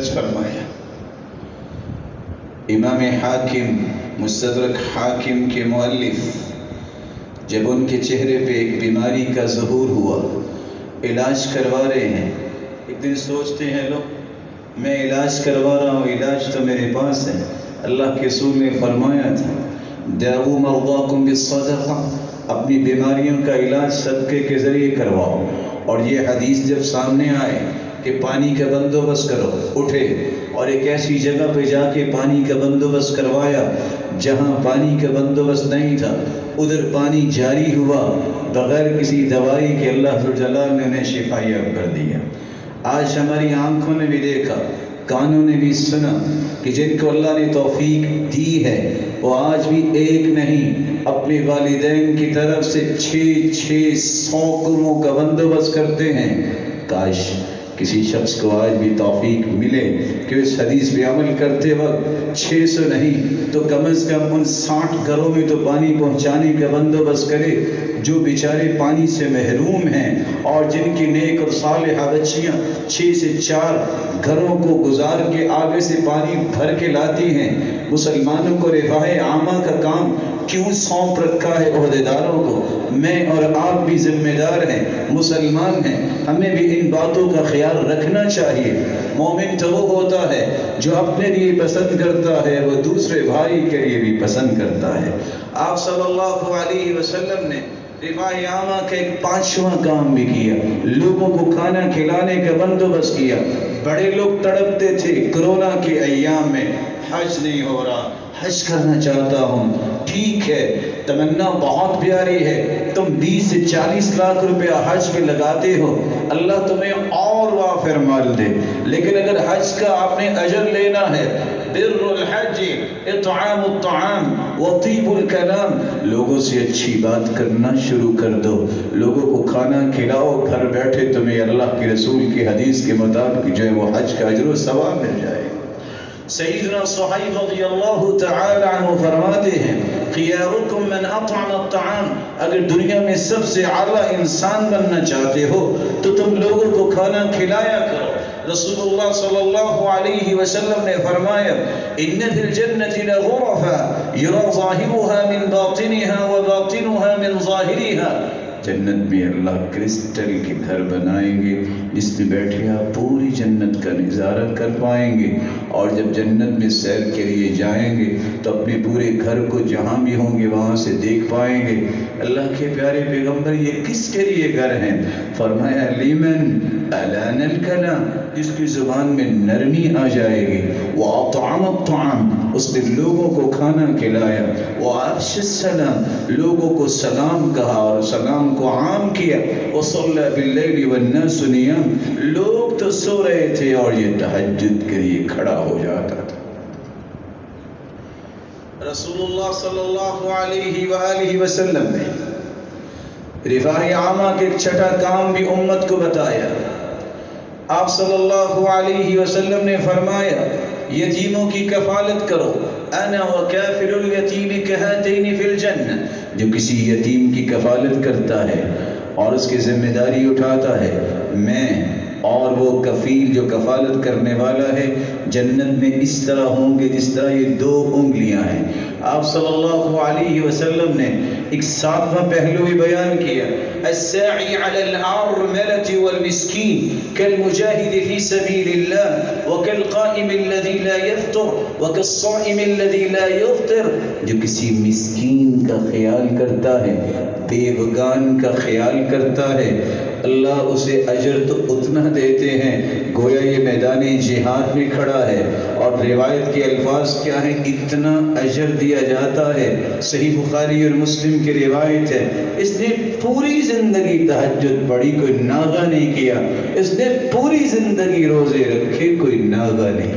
درج فرمایا۔ امام حاکم مستدرک حاکم کے مؤلف جب ان کے چہرے پہ ایک بیماری کا ظہور ہوا، علاج کروا رہے ہیں، ایک دن سوچتے ہیں لوگ میں علاج کروا رہا ہوں، علاج تو میرے پاس ہے، اللہ کے رسول نے فرمایا تھا دعوا مرضاکم بالصدقہ، اپنی بیماریوں کا علاج صدقے کے ذریعے کرواؤ۔ اور یہ حدیث جب سامنے آئے کہ پانی کا بندوبست کرو، اٹھے اور ایک ایسی جگہ پہ جا کے پانی کا بندوبست کروایا جہاں پانی کا بندوبست نہیں تھا، ادھر پانی جاری ہوا بغیر کسی دوائی کے، اللہ ذوالجلال نے انہیں شفا یاب کر دیا۔ آج ہماری آنکھوں نے بھی دیکھا، کانوں نے بھی سنا کہ جن کو اللہ نے توفیق دی ہے وہ آج بھی ایک نہیں، اپنے والدین کی طرف سے 600 کنووں کا بندوبست کرتے ہیں۔ کاش کسی شخص کو آج بھی توفیق ملے کہ اس حدیث پہ عمل کرتے وقت 600 نہیں تو کم از کم ان 60 گھروں میں تو پانی پہنچانے کا بندوبست کرے جو بیچارے پانی سے محروم ہیں، اور جن کی نیک اور صالحہ بچیاں 6 سے 4 گھروں کو گزار کے آگے سے پانی بھر کے لاتی ہیں۔ مسلمانوں کو رفاہ عامہ کا کام کیوں سونپ رکھا ہے عہدیداروں کو؟ میں اور آپ بھی ذمہ دار ہیں، مسلمان ہیں، ہمیں بھی ان باتوں کا خیال رکھنا چاہیے۔ مومن تو وہ ہوتا ہے جو اپنے لیے پسند کرتا ہے وہ دوسرے بھائی کے لیے بھی پسند کرتا ہے۔ آپ صلی اللہ علیہ وسلم نے رفاہ عامہ کا ایک 5واں کام بھی کیا، لوگوں کو کھانا کھلانے کا بندوبست کیا۔ بڑے لوگ تڑپتے تھے کرونا کے ایام میں، حج نہیں ہو رہا، حج کرنا چاہتا ہوں۔ ٹھیک ہے، تمنا بہت پیاری ہے، تم 20 سے 40 لاکھ روپیہ حج پہ لگاتے ہو، اللہ تمہیں اور وافر مال دے، لیکن اگر حج کا آپ نے اجر لینا ہے، بر الحج اطعام الطعام وطیب الکلام، لوگوں سے اچھی بات کرنا شروع کر دو، لوگوں کو کھانا کھلاؤ، گھر بیٹھے تمہیں اللہ کے رسول کی حدیث کے مطابق جو ہے وہ حج کا اجر و ثواب مل جائے۔ سیدنا صہیب رضی اللہ تعالی عنہ فرماتے ہیں خیارکم من اطعم الطعام، اگر دنیا میں سب سے اعلیٰ انسان بننا چاہتے ہو تو تم لوگوں کو کھانا کھلایا کرو۔ رسول اللہ صلی اللہ علیہ وسلم نے فرمایا ان فی الجنۃ لغرفا یری ظاہرها من باطنها وباطنها من ظاہرها، جنت میں اللہ کرسٹل کے گھر بنائیں گے جس میں بیٹھے آپ پوری جنت کا نظارہ کر پائیں گے، اور جب جنت میں سیر کے لیے جائیں گے تو اپنے پورے گھر کو جہاں بھی ہوں گے وہاں سے دیکھ پائیں گے۔ اللہ کے پیارے پیغمبر یہ کس کے لیے گھر ہیں؟ فرمایا لمن الان الکلام، جس کی زبان میں نرمی آ جائے گی، واطعم الطعام، اس نے لوگوں کو کھانا کھلایا، وافش السلام، لوگوں کو سلام کہا اور سلام کو عام کیا، وصلی باللیل والناس نیام، لوگ تو سو رہے تھے اور یہ تہجد کے لیے کھڑا ہو جاتا تھا۔ رسول اللہ صلی اللہ علیہ وآلہ وسلم نے رفاہ عامہ کے ایک چھٹا کام بھی امت کو بتایا۔ آپ صلی اللہ علیہ وسلم نے فرمایا یتیموں کی کفالت کرو، انا وکافل الیتیم کہاتین فی الجنہ، جو کسی یتیم کی کفالت کرتا ہے اور اس کی ذمہ داری اٹھاتا ہے، میں اور وہ کفیل جو کفالت کرنے والا ہے جنت میں اس طرح ہوں گے جس طرح یہ 2 انگلیاں ہیں۔ آپ صلی اللہ علیہ وسلم نے ایک 7واں پہلو بھی بیان کیا، الساعی علی الارملة والمسکین کالمجاہد فی سبیل اللہ وکالقائم الذی لا یفطر وکالصائم الذی لا یفطر، جو کسی مسکین کا خیال کرتا ہے، بیوگان کا خیال کرتا ہے، اللہ اسے اجر تو اتنا دیتے ہیں گویا یہ میدان جہاد میں کھڑا ہے، اور روایت کے الفاظ کیا ہیں، اتنا اجر دیا جاتا ہے۔ صحیح بخاری اور مسلم کی روایت ہے، اس نے پوری زندگی تہجد پڑھی، کوئی ناغہ نہیں کیا، اس نے پوری زندگی روزے رکھے، کوئی ناغہ نہیں۔